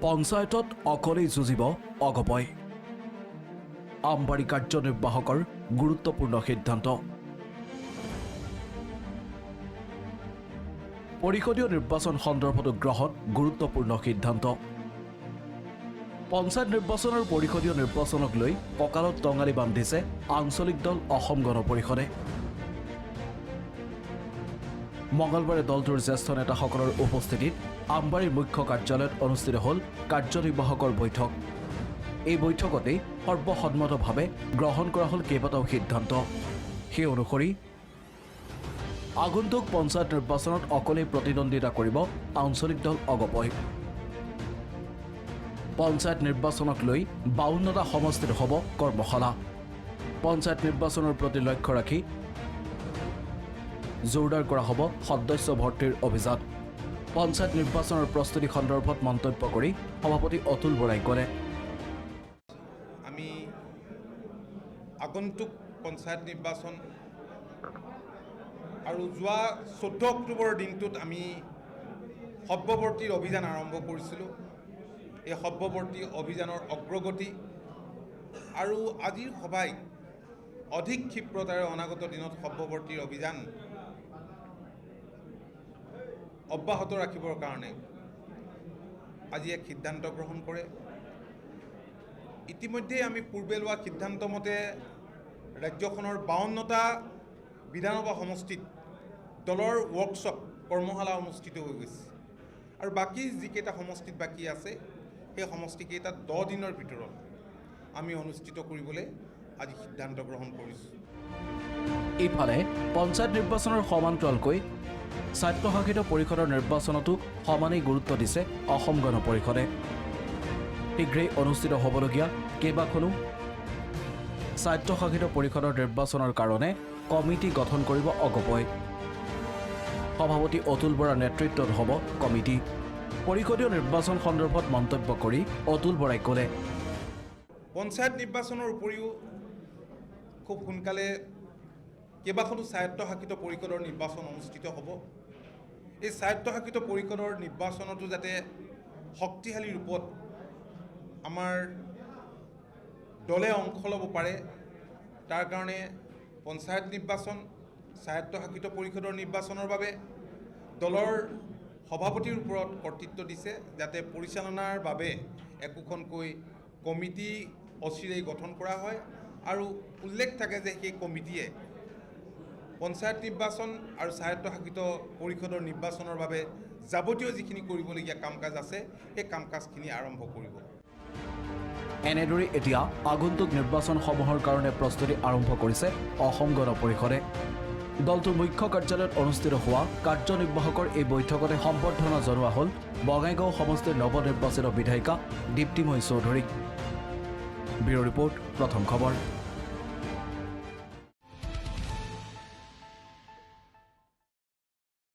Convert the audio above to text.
পঞ্চায়তত অকলেই যুঁজিব অগপই। আমবাৰী কাৰ্যনিৰ্বাহকৰ গুৰুত্বপূৰ্ণ সিদ্ধান্ত। পৰিষদীয় নিৰ্বাচন সন্দৰ্ভতো গ্ৰহণ গুৰুত্বপূৰ্ণ সিদ্ধান্ত। পঞ্চায়ত নিৰ্বাচনৰ পৰিষদীয় নিৰ্বাচনক লৈ কঁকালত টঙালি বান্ধিছে আঞ্চলিক দল অসম গণ পৰিষদে। মঙলবাৰে দলটোৰ জ্যেষ্ঠ নেতাসকলৰ উপস্থিতিত আমবাৰীৰ মুখ্য কাৰ্যালয়ত অনুষ্ঠিত হ'ল কাৰ্যনিৰ্বাহকৰ বৈঠক। এই বৈঠকতেই সৰ্বসন্মতভাৱে গ্ৰহণ কৰা হ'ল কেইবাটাও সিদ্ধান্ত। সেই অনুসৰি আগন্তুক পঞ্চায়ত নিৰ্বাচনত অকলেই প্ৰতিদ্বন্দ্বিতা কৰিব আঞ্চলিক দল অগপই। পঞ্চায়ত নিৰ্বাচনক লৈ 52টা সমষ্টিত হ'ব কৰ্মশালা। পঞ্চায়ত নিৰ্বাচনৰ প্ৰতি লক্ষ্য ৰাখি জোৰদাৰ কৰা হ'ব সদস্য ভৰ্তিৰ অভিযান। পঞ্চায়ত নিৰ্বাচনৰ প্ৰস্তুতি সন্দৰ্ভত মন্তব্য কৰি সভাপতি অতুল বৰাই ক'লে, আমি আগন্তুক পঞ্চায়ত নিৰ্বাচন আৰু যোৱা 14 অক্টোবৰৰ দিনটোত আমি সভ্যৱৰ্তীৰ অভিযান আৰম্ভ কৰিছিলোঁ। এই সভ্যৱৰ্তী অভিযানৰ অগ্ৰগতি আৰু আজিৰ সভাই অধিক ক্ষিপ্ৰতাৰে অনাগত দিনত সভ্যৱৰ্তীৰ অভিযান অব্যাহত ৰাখিবৰ কাৰণে আজি এক সিদ্ধান্ত গ্ৰহণ কৰে। ইতিমধ্যে আমি পূৰ্বে লোৱা সিদ্ধান্ত মতে ৰাজ্যখনৰ 52টা বিধানসভা সমষ্টিত দলৰ ৱৰ্কশ্বপ কৰ্মশালা অনুষ্ঠিত হৈ গৈছে আৰু বাকী যিকেইটা সমষ্টিত বাকী আছে সেই সমষ্টিকেইটাত 10 দিনৰ ভিতৰত আমি অনুষ্ঠিত কৰিবলৈ আজি সিদ্ধান্ত গ্ৰহণ কৰিছোঁ। ইফালে পঞ্চায়ত নিৰ্বাচনৰ সমান্তৰালকৈ স্বায়ত্তশাসিত পৰিষদৰ নিৰ্বাচনতো সমানেই গুৰুত্ব দিছে অসম গণ পৰিষদে। শীঘ্ৰেই অনুষ্ঠিত হ'বলগীয়া কেইবাখনো স্বায়ত্তশাসিত পৰিষদৰ নিৰ্বাচনৰ কাৰণে কমিটি গঠন কৰিব অগপই। সভাপতি অতুল বৰাৰ নেতৃত্বত হ'ব কমিটি। পৰিষদীয় নিৰ্বাচন সন্দৰ্ভত মন্তব্য কৰি অতুল বৰাই ক'লে, পঞ্চায়ত নিৰ্বাচনৰ উপৰিও খুব সোনকালে কেইবাখনো স্বায়ত্তশাসিত পৰিষদৰ নিৰ্বাচন অনুষ্ঠিত হ'ব। এই স্বায়ত্তশাসিত পৰিষদৰ নিৰ্বাচনতো যাতে শক্তিশালী ৰূপত আমাৰ দলে অংশ ল'ব পাৰে, তাৰ কাৰণে পঞ্চায়ত নিৰ্বাচন, স্বায়ত্তশাসিত পৰিষদৰ নিৰ্বাচনৰ বাবে দলৰ সভাপতিৰ ওপৰত কৰ্তৃত্ব দিছে, যাতে পৰিচালনাৰ বাবে একোখনকৈ কমিটি অচিৰেই গঠন কৰা হয় আৰু উল্লেখ থাকে যে সেই কমিটিয়ে পঞ্চায়ত নিৰ্বাচন আৰু স্বায়ত্তশাসিত পৰিষদৰ নিৰ্বাচনৰ বাবে যাৱতীয় যিখিনি কৰিবলগীয়া কাম কাজ আছে সেই কাম কাজখিনি আৰম্ভ কৰিব। এনেদৰে এতিয়া আগন্তুক নিৰ্বাচনসমূহৰ কাৰণে প্ৰস্তুতি আৰম্ভ কৰিছে অসম গণ পৰিষদে। দলটোৰ মুখ্য কাৰ্যালয়ত অনুষ্ঠিত হোৱা কাৰ্যনিৰ্বাহকৰ এই বৈঠকতে সম্বৰ্ধনা জনোৱা হ'ল বঙাইগাঁও সমষ্টিৰ নৱনিৰ্বাচিত বিধায়িকা দীপ্তিময়ী চৌধুৰীক। ব্যুৰ ৰিপৰ্ট, প্ৰথম খবৰ।